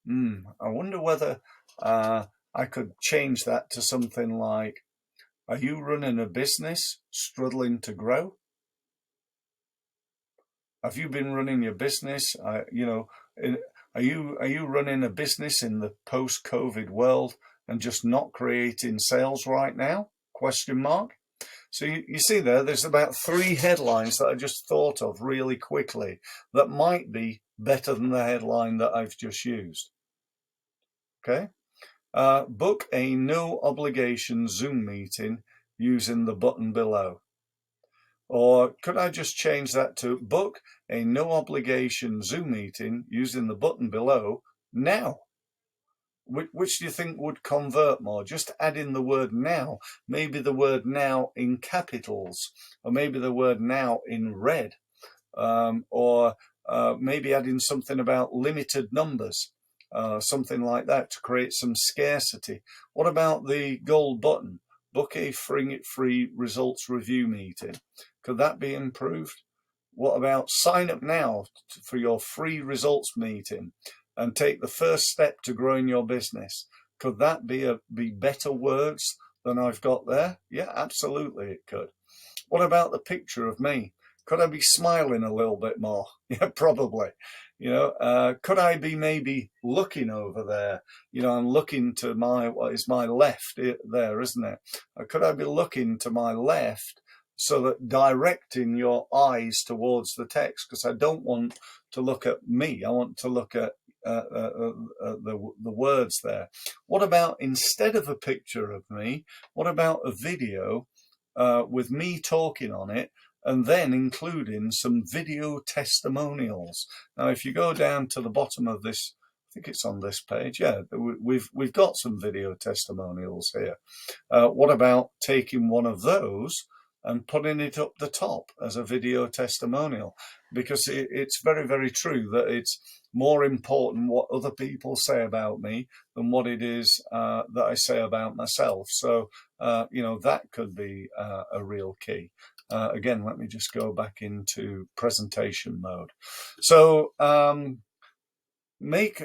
I wonder whether I could change that to something like, are you running a business struggling to grow? Have you been running your business, Are you running a business in the post-COVID world and just not creating sales right now? Question mark. So you see there's about 3 headlines that I just thought of really quickly that might be better than the headline that I've just used. Okay. Book a no obligation Zoom meeting using the button below? Or could I just change that to book a no obligation Zoom meeting using the button below now? Which do you think would convert more? Just add in the word now, maybe the word now in capitals, or maybe the word now in red, or maybe add in something about limited numbers, something like that to create some scarcity. What about the gold button? Book a free results review meeting. Could that be improved? What about sign up now for your free results meeting and take the first step to growing your business? Could that be better words than I've got there? Yeah, absolutely it could. What about the picture of me? Could I be smiling a little bit more? Yeah, probably. Could I be maybe looking over there? I'm looking to what is my left there, isn't it? Could I be looking to my left so that directing your eyes towards the text? Because I don't want to look at me. I want to look at the words there. What about, instead of a picture of me, what about a video with me talking on it, and then including some video testimonials? Now, if you go down to the bottom of this, I think it's on this page. Yeah, we've got some video testimonials here. What about taking one of those and putting it up the top as a video testimonial? Because it's very, very true that it's more important what other people say about me than what it is that I say about myself. So, that could be a real key. Again, let me just go back into presentation mode. So make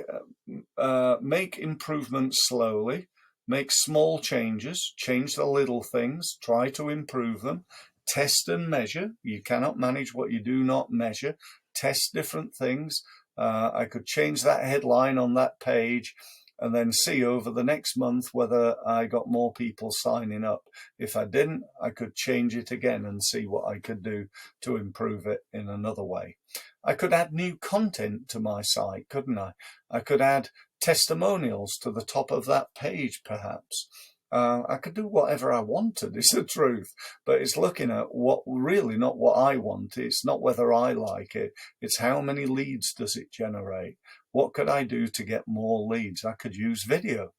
improvements slowly, make small changes, change the little things, try to improve them, test and measure. You cannot manage what you do not measure. Test different things. I could change that headline on that page and then see over the next month whether I got more people signing up. If I didn't, I could change it again and see what I could do to improve it in another way. I could add new content to my site, couldn't I? I could add testimonials to the top of that page, perhaps. I could do whatever I wanted, is the truth, but it's looking at not what I want. It's not whether I like it. It's how many leads does it generate? What could I do to get more leads? I could use video.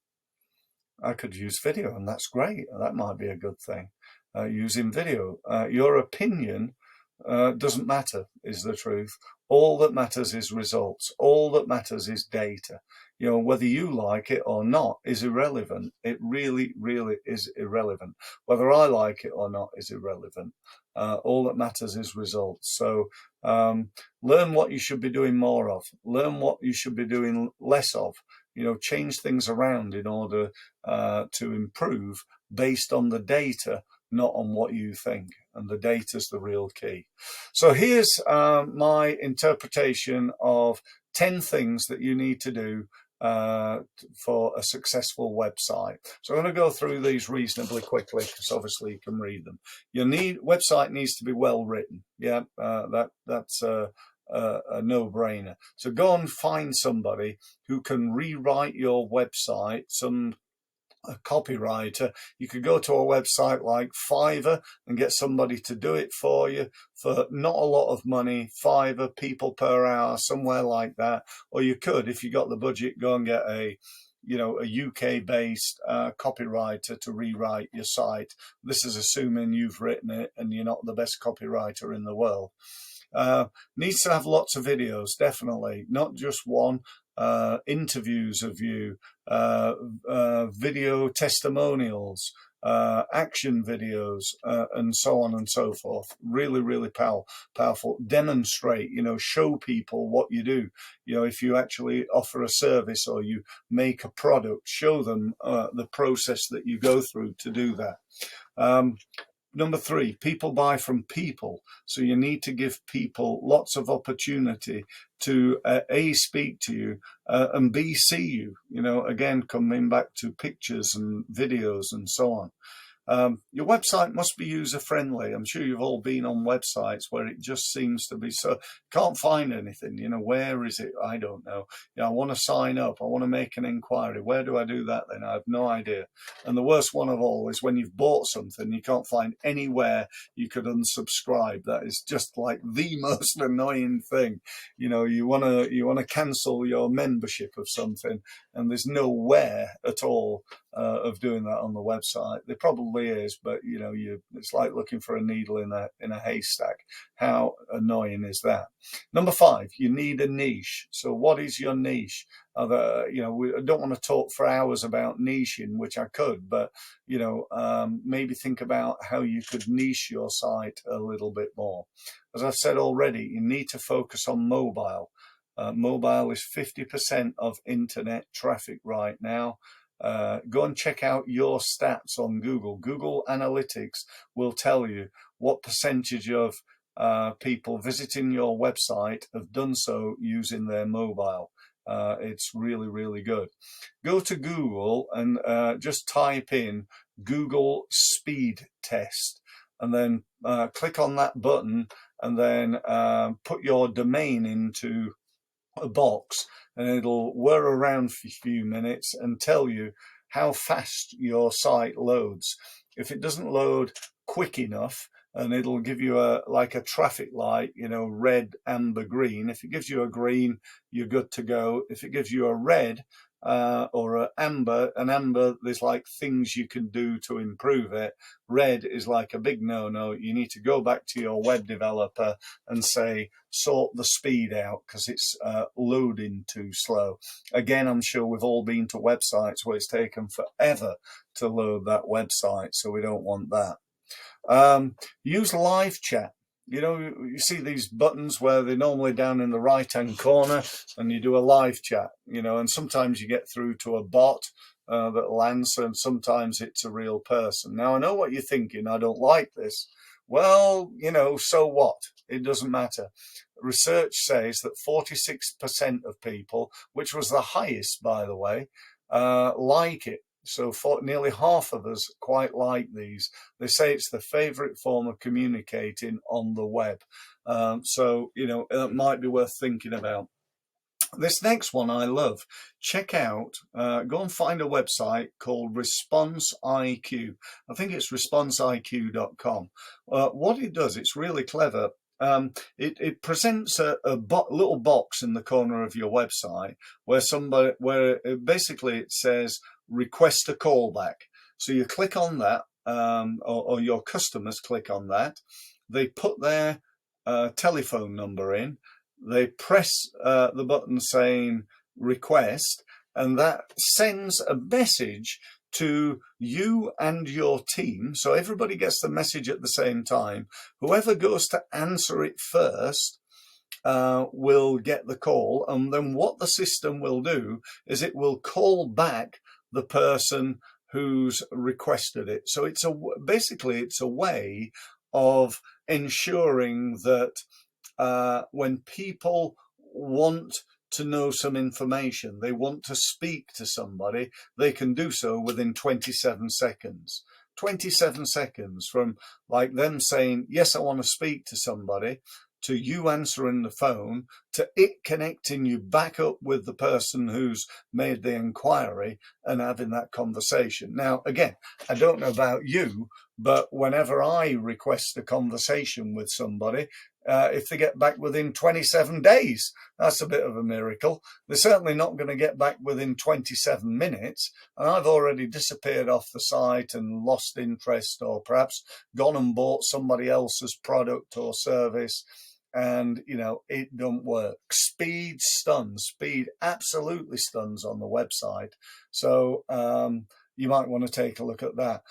And that's great. That might be a good thing, using video. Your opinion doesn't matter, is the truth. All that matters is results. All that matters is data. Whether you like it or not is irrelevant. It really, really is irrelevant. Whether I like it or not is irrelevant. All that matters is results. So learn what you should be doing more of. Learn what you should be doing less of. Change things around in order to improve based on the data, not on what you think. And the data's the real key. So here's my interpretation of 10 things that you need to do for a successful website. So I'm going to go through these reasonably quickly because obviously you can read them. Website needs to be well written. Yeah, that's a no-brainer. So go and find somebody who can rewrite your website, a copywriter. You could go to a website like Fiverr and get somebody to do it for you for not a lot of money, Fiverr, people per hour, somewhere like that. Or you could, if you got the budget, go and get a UK-based copywriter to rewrite your site. This is assuming you've written it and you're not the best copywriter in the world. Needs to have lots of videos, definitely, not just one. Interviews of you, video testimonials, action videos, and so on and so forth. Really, really powerful. Demonstrate, show people what you do. If you actually offer a service or you make a product, show them the process that you go through to do that. Number 3, people buy from people. So you need to give people lots of opportunity to A, speak to you, and B, see you. Again, coming back to pictures and videos and so on. Your website must be user-friendly. I'm sure you've all been on websites where it just seems to be so, can't find anything, where is it? I don't know. I want to sign up, I want to make an inquiry. Where do I do that then? I have no idea. And the worst one of all is when you've bought something, you can't find anywhere you could unsubscribe. That is just like the most annoying thing. You want to cancel your membership of something, and there's nowhere at all of doing that on the website. There probably is, but it's like looking for a needle in a haystack. How annoying is that? Number 5, you need a niche. So what is your niche? I don't want to talk for hours about niching, which I could, but maybe think about how you could niche your site a little bit more. As I've said already, you need to focus on mobile. Mobile is 50% of internet traffic right now. Go and check out your stats on Google. Google Analytics will tell you what percentage of people visiting your website have done so using their mobile. It's really, really good. Go to Google and just type in Google speed test, and then click on that button, and then put your domain into a box, and it'll whir around for a few minutes and tell you how fast your site loads. If it doesn't load quick enough, and it'll give you like a traffic light, red, amber, green. If it gives you a green, you're good to go. If it gives you a red or an amber, there's like things you can do to improve it. Red is like a big no-no. You need to go back to your web developer and say, sort the speed out, because it's loading too slow. Again, I'm sure we've all been to websites where it's taken forever to load that website, so we don't want that. Use live chat. You see these buttons where they're normally down in the right hand corner, and you do a live chat, and sometimes you get through to a bot that'll answer, and sometimes it's a real person. Now, I know what you're thinking, I don't like this. Well, so what? It doesn't matter. Research says that 46% of people, which was the highest, by the way, like it. So nearly half of us quite like these. They say it's the favorite form of communicating on the web. So it might be worth thinking about. This next one I love. Check out, go and find a website called Response IQ. I think it's responseiq.com. What it does, it's really clever. It presents a little box in the corner of your website where basically it says request a callback. So you click on that, or your customers click on that. They put their telephone number in. They press the button saying request, and that sends a message to you and your team. So everybody gets the message at the same time. Whoever goes to answer it first will get the call. And then what the system will do is it will call back the person who's requested it. So basically it's a way of ensuring that when people want to know some information, they want to speak to somebody, they can do so within 27 seconds. 27 seconds from like them saying, yes, I want to speak to somebody, to you answering the phone, to it connecting you back up with the person who's made the inquiry and having that conversation. Now, again, I don't know about you, but whenever I request a conversation with somebody, if they get back within 27 days, that's a bit of a miracle. They're certainly not going to get back within 27 minutes. And I've already disappeared off the site and lost interest, or perhaps gone and bought somebody else's product or service. And, it don't work. Speed stuns. Speed absolutely stuns on the website. So you might want to take a look at that.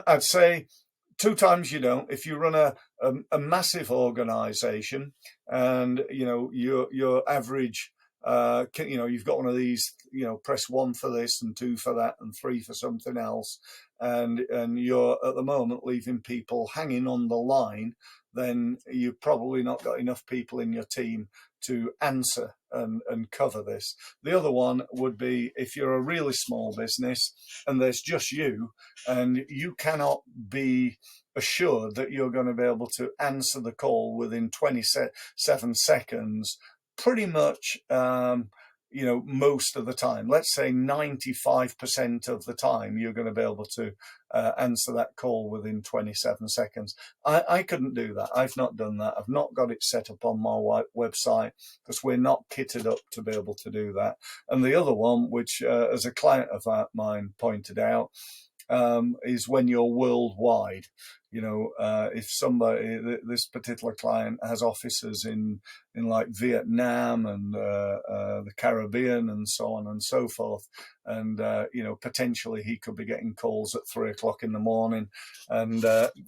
I'd say 2 times you don't. If you run a massive organization, and your average you've got one of these, press 1 for this and 2 for that and 3 for something else, and you're at the moment leaving people hanging on the line, then you've probably not got enough people in your team to answer and cover this. The other one would be if you're a really small business and there's just you and you cannot be assured that you're going to be able to answer the call within 27 seconds, pretty much, most of the time. Let's say 95% of the time you're going to be able to answer that call within 27 seconds. I couldn't do that. I've not done that. I've not got it set up on my website because we're not kitted up to be able to do that. And the other one, which as a client of mine pointed out, is when you're worldwide. If somebody, this particular client has offices in like Vietnam and the Caribbean and so on and so forth, and potentially he could be getting calls at 3 o'clock in the morning, and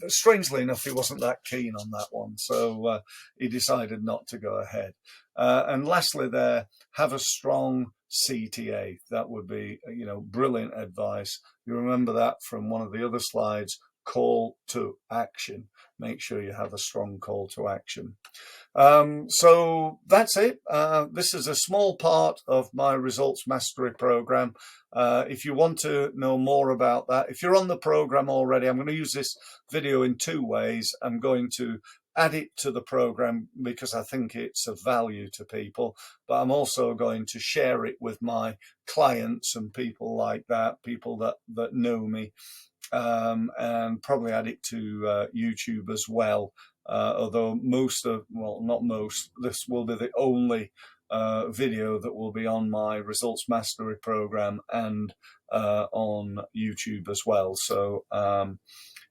strangely enough he wasn't that keen on that one, so he decided not to go ahead. And lastly there, have a strong CTA. That would be brilliant advice. You remember that from one of the other slides. Call to action. Make sure you have a strong call to action. So that's it. This is a small part of my results mastery program. If you want to know more about that, if you're on the program already, I'm going to use this video in two ways. I'm going to add it to the program because I think it's of value to people, but I'm also going to share it with my clients and people like that, people that know me, and probably add it to YouTube as well. Although not most, this will be the only video that will be on my results mastery program and on YouTube as well. So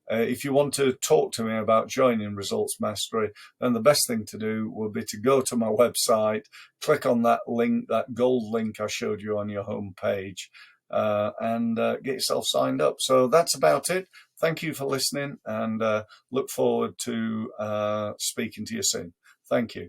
if you want to talk to me about joining Results Mastery, then the best thing to do would be to go to my website, click on that link, that gold link I showed you on your home page, and get yourself signed up. So that's about it. Thank you for listening, and look forward to speaking to you soon. Thank you.